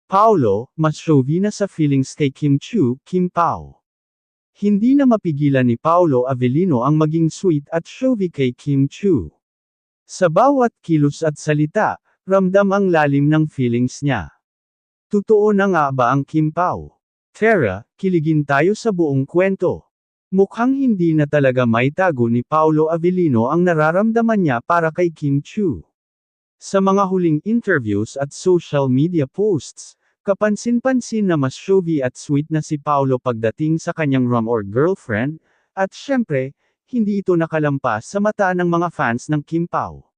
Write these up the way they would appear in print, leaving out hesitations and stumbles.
Paolo, mas showy na sa feelings kay Kim Chu, Kim Pao. Hindi na mapigilan ni Paolo Avellino ang maging sweet at showy kay Kim Chu. Sa bawat kilos at salita, ramdam ang lalim ng feelings niya. Totoo na nga ba ang Kim Pao? Tara, kiligin tayo sa buong kwento. Mukhang hindi na talaga maitago ni Paolo Avellino ang nararamdaman niya para kay Kim Chu. Sa mga huling interviews at social media posts, kapansin-pansin na mas showy at sweet na si Paolo pagdating sa kanyang rom or girlfriend, at syempre, hindi ito nakalampas sa mata ng mga fans ng Kim Pao.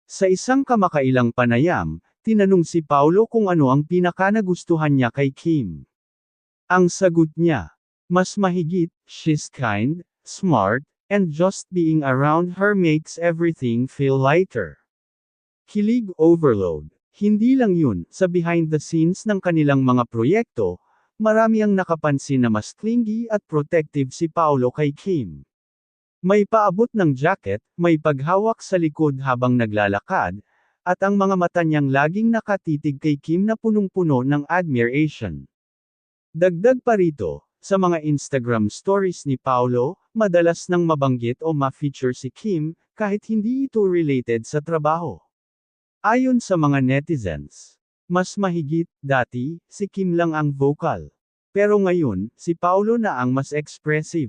Sa isang kamakailang panayam, tinanong si Paolo kung ano ang pinaka-nagustuhan niya kay Kim. Ang sagot niya, mas mahigit, she's kind, smart, and just being around her makes everything feel lighter. Kilig overload. Hindi lang yun, sa behind the scenes ng kanilang mga proyekto, marami ang nakapansin na mas clingy at protective si Paolo kay Kim. May paabot ng jacket, may paghawak sa likod habang naglalakad, at ang mga mata niyang laging nakatitig kay Kim na punong-puno ng admiration. Dagdag pa rito, sa mga Instagram stories ni Paolo, madalas nang mabanggit o ma-feature si Kim, kahit hindi ito related sa trabaho. Ayon sa mga netizens, mas mahigit, dati, si Kim lang ang vocal. Pero ngayon, si Paolo na ang mas expressive.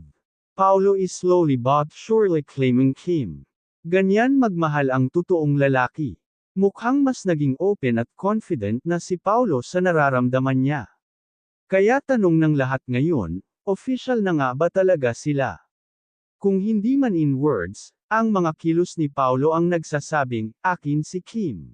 Paolo is slowly but surely claiming Kim. Ganyan magmahal ang totoong lalaki. Mukhang mas naging open at confident na si Paolo sa nararamdaman niya. Kaya tanong ng lahat ngayon, official na nga ba talaga sila? Kung hindi man in words, ang mga kilos ni Paolo ang nagsasabing, akin si Kim.